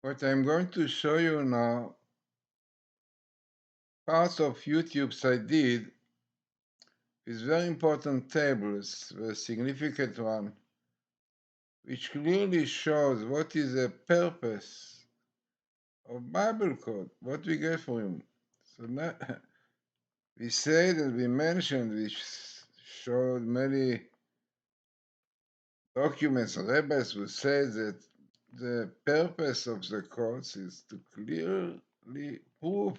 What I'm going to show you now, parts of YouTube's I did, is very important tables, a significant one, which clearly shows what is the purpose of Bible code, what we get from him. So now, we said and we mentioned, we showed many documents, rabbis who say that the purpose of the codes is to clearly prove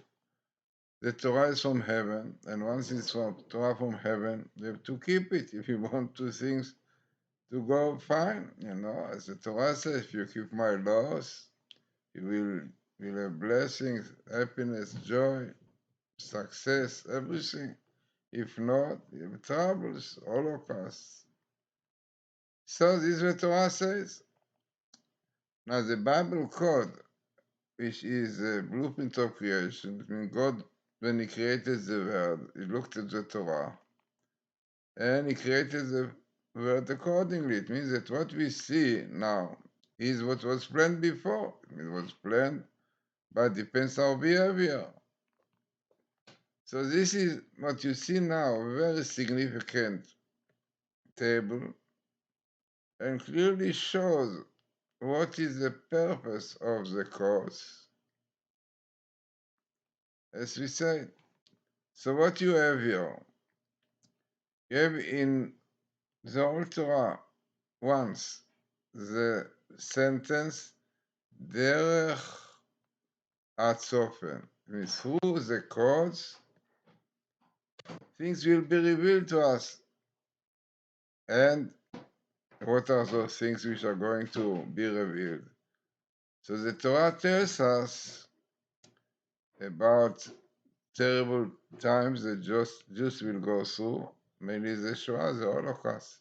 the Torah is from heaven, and once it's from Torah from heaven, you have to keep it if you want two things to go fine. As the Torah says, if you keep my laws, you will have blessings, happiness, joy, success, everything. If not, you have troubles, holocausts. So this is what Torah says. Now the Bible code, which is a blueprint of creation, I mean God, when He created the world, He looked at the Torah, and He created the world accordingly. It means that what we see now is what was planned before. It was planned, but depends our behavior. So this is what you see now, a very significant table, and clearly shows what is the purpose of the course, as we said. So what you have here, you have in the Old Torah once the sentence derech atzofen, means through the codes things will be revealed to us. And what are those things which are going to be revealed? So the Torah tells us about terrible times that Jews will go through, mainly the Shoah, the Holocaust.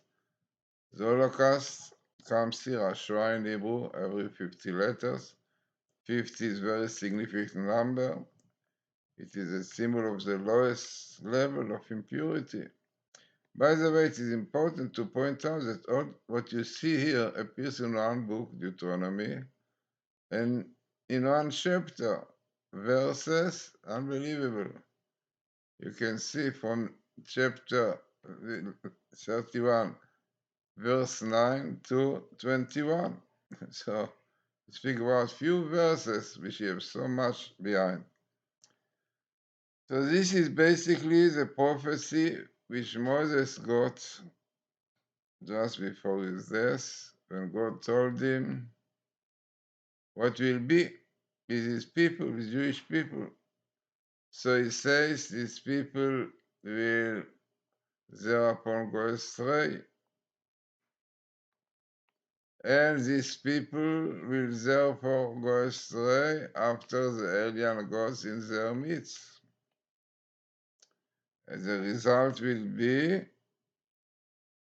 The Holocaust comes here as Shoah in Hebrew, every 50 letters. 50 is a very significant number. It is a symbol of the lowest level of impurity. By the way, it is important to point out that all what you see here appears in one book, Deuteronomy, and in one chapter, verses unbelievable. You can see from chapter 31, verse 9 to 21. So, speak about few verses which have so much behind. So this is basically the prophecy which Moses got just before his death, when God told him what will be with his people, with Jewish people. So he says these people will thereupon go astray, and these people will therefore go astray after the alien gods in their midst. And the result will be,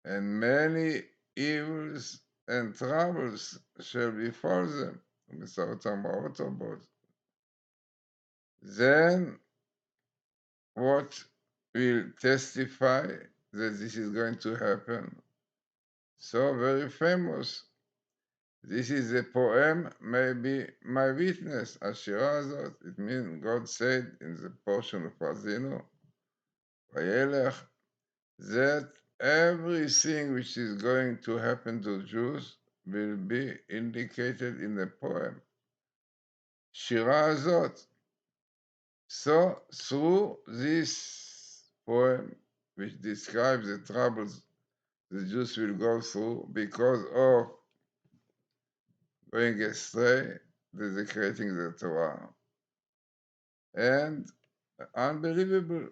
and many evils and troubles shall befall them. Then what will testify that this is going to happen? So very famous. This is a poem, maybe my witness, Ashira Azot. It means God said in the portion of Azino, Vayelech, that everything which is going to happen to Jews will be indicated in the poem. Shira Azot. So, through this poem, which describes the troubles the Jews will go through because of going astray, desecrating the Torah. And unbelievable,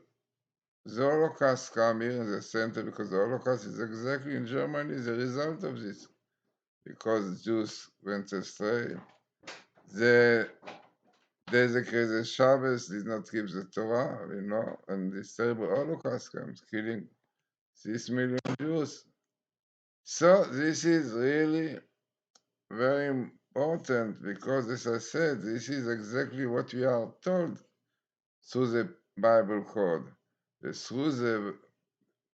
the Holocaust come here in the center because the Holocaust is exactly in Germany the result of this. Because Jews went astray, the desecrated Shabbos did not keep the Torah, and this terrible Holocaust comes, killing 6 million Jews. So this is really very important because, as I said, this is exactly what we are told through the Bible code. Through the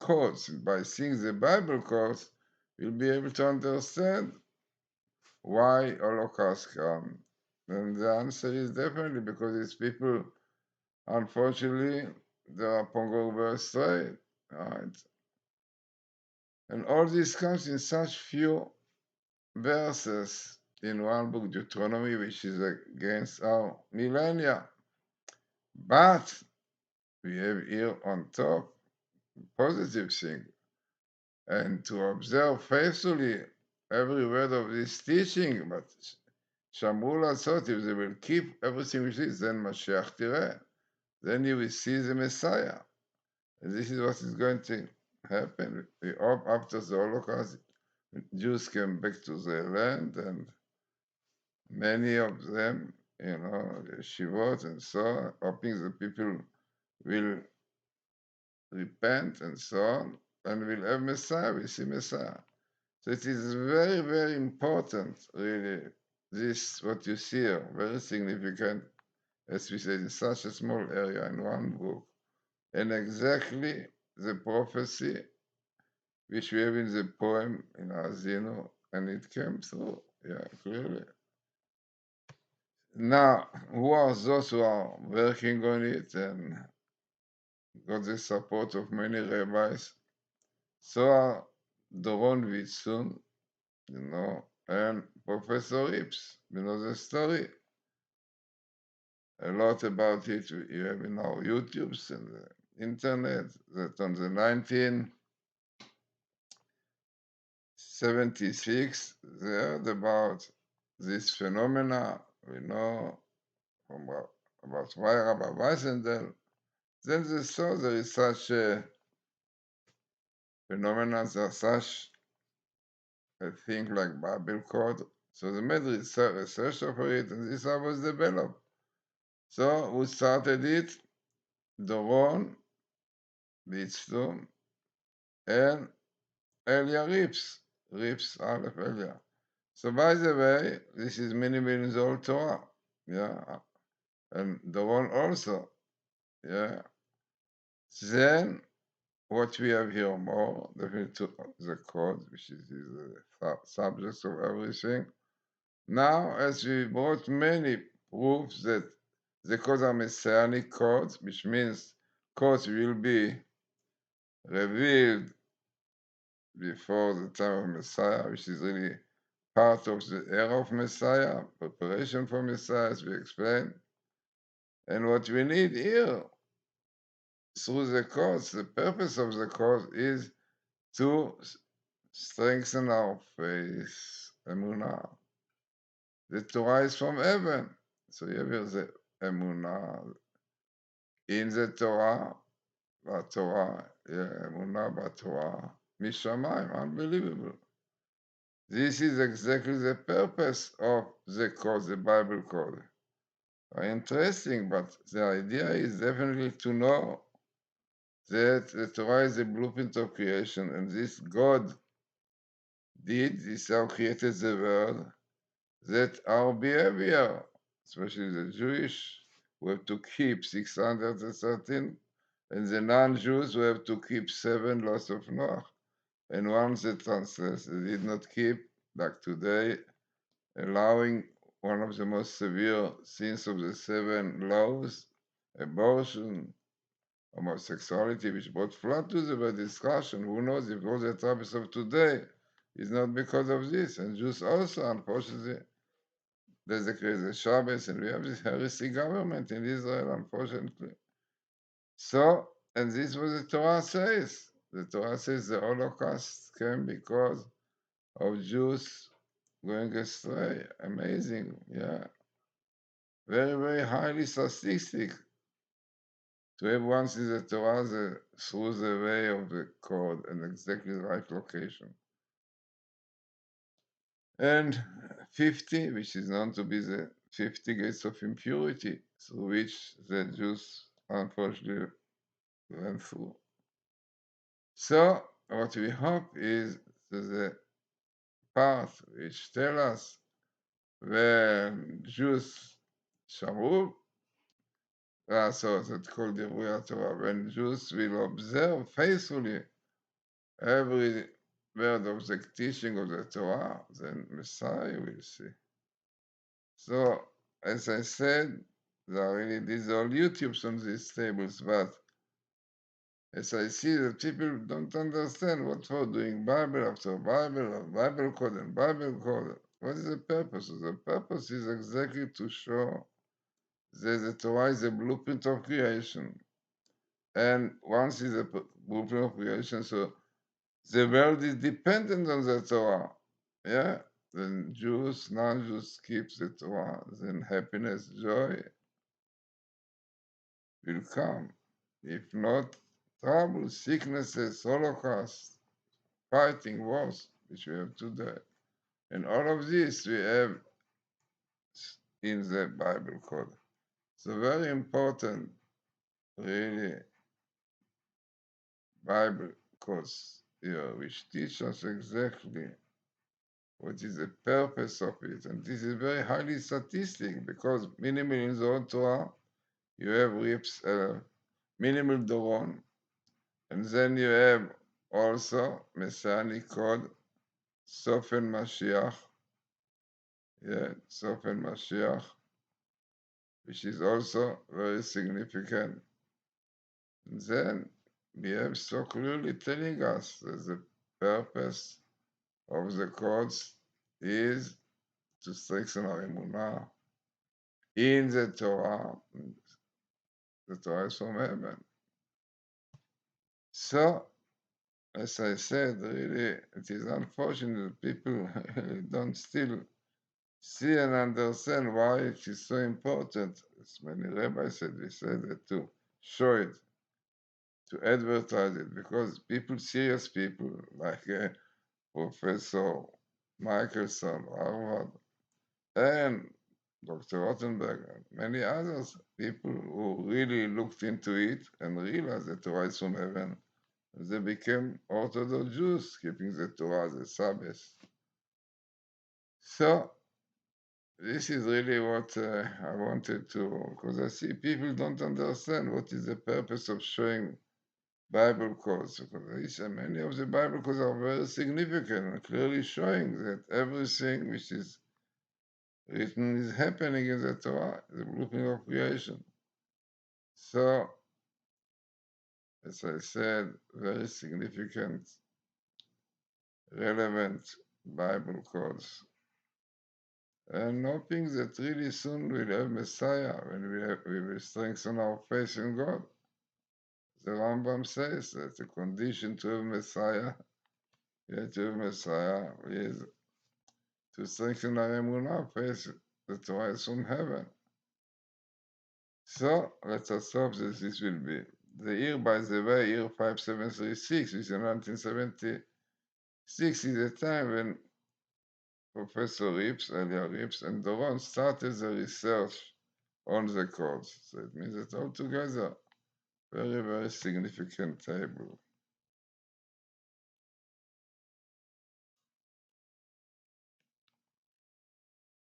codes, by seeing the Bible codes, you'll be able to understand why Holocaust come, And the answer is definitely because these people, unfortunately, they are pongo astray, right? And all this comes in such few verses in one book, Deuteronomy, which is against our millennia. But we have here on top positive thing, and to observe faithfully every word of this teaching. But Shamru Latzot, if they will keep everything which is, then Mashiach Tireh, then you will see the Messiah. And this is what is going to happen. We hope after the Holocaust, Jews came back to their land, and many of them, the Shivot and so on, hoping the people will repent and so on, and will have Messiah, we see Messiah. So it is very, very important, really, this, what you see here, very significant, as we said, in such a small area in one book, and exactly the prophecy which we have in the poem in Azino, and it came through, clearly. Now, who are those who are working on it and got the support of many rabbis? So are Doron Witzun, and Professor Rips. You know the story. A lot about it you have in our YouTubes and the internet, that on the 1976, they heard about this phenomena, we know from about why Rabbi Weissendel. Then they saw there is such a phenomenon, there's such a thing like Bible code. So they made research over it, and this was developed. So who started it? Doron Witztum and Elia Rips. Rips, Aleph Elia. So by the way, this is many millions old Torah. Yeah. And Doron also. Yeah. Then what we have here more, definitely the code, which is the subject of everything. Now, as we brought many proofs that the codes are messianic codes, which means codes will be revealed before the time of Messiah, which is really part of the era of Messiah, preparation for Messiah, as we explained. And what we need here, through the course, the purpose of the course is to strengthen our faith, emunah. The Torah is from heaven. So you have here the emunah in the Torah, emunah b'Torah, mishamayim, unbelievable. This is exactly the purpose of the code, the Bible code. Interesting, but the idea is definitely to know that the Torah is a blueprint of creation, and this God did, this how created the world, that our behavior, especially the Jewish, we have to keep 613, and the non-Jews we have to keep 7 laws of Noah. And once the transgressors did not keep, like today, allowing one of the most severe sins of the 7 laws, abortion, homosexuality, which brought flood to the discussion. Who knows if all the troubles of today is not because of this? And Jews also, unfortunately, there's a crazy Shabbos, and we have this heresy government in Israel, unfortunately. So, and this is what the Torah says. The Torah says the Holocaust came because of Jews going astray. Amazing, yeah. Very, very highly statistic to have once in the Torah through the way of the code and exactly the right location. And 50, which is known to be the 50 gates of impurity, through which the Jews unfortunately went through. So, what we hope is that the part which tell us when Jews Shamru, so that's called the Torah, when Jews will observe faithfully every word of the teaching of the Torah, then Messiah will see. So as I said, there are really these all YouTubes on these tables, but as I see that people don't understand what for doing Bible after Bible, or Bible code and Bible code. What is the purpose? The purpose is exactly to show that the Torah is a blueprint of creation. And once it's a blueprint of creation, so the world is dependent on the Torah. Yeah? Then Jews, non-Jews keep the Torah. Then happiness, joy will come. If not, trouble, sicknesses, holocaust, fighting wars, which we have today. And all of this we have in the Bible code. So very important, really, Bible codes here, which teach us exactly what is the purpose of it. And this is very highly statistic because minimal in the old Torah, you have rips, minimal Doron, and then you have also Messianic code, Sofen Mashiach, yeah, Sofen Mashiach, which is also very significant. And then we have so clearly telling us that the purpose of the codes is to strengthen our emunah in the Torah. The Torah is from heaven. So, as I said, really, it is unfortunate that people don't still see and understand why it is so important. As many rabbis said, we said that to show it, to advertise it, because people, serious people, like Professor Michelson, Harvard, and Dr. Rottenberg, and many others, people who really looked into it and realized that Torah is from heaven, they became Orthodox Jews, keeping the Torah, the Sabbath. So, this is really what I wanted to, because I see people don't understand what is the purpose of showing Bible codes. Because many of the Bible codes are very significant and clearly showing that everything which is written is happening in the Torah, the blueprint of creation. So, as I said, very significant, relevant Bible codes. And hoping that really soon we'll have Messiah when we will strengthen our faith in God. The Rambam says that the condition to have Messiah, to have Messiah, is to strengthen our emunah, faith, the Torah is from heaven. So let us hope that this will be. The year, by the way, year 5736, which is 1976, is the time when Professor Rips, Elia Rips, and Doron started the research on the codes. So it means that altogether, very, very significant table.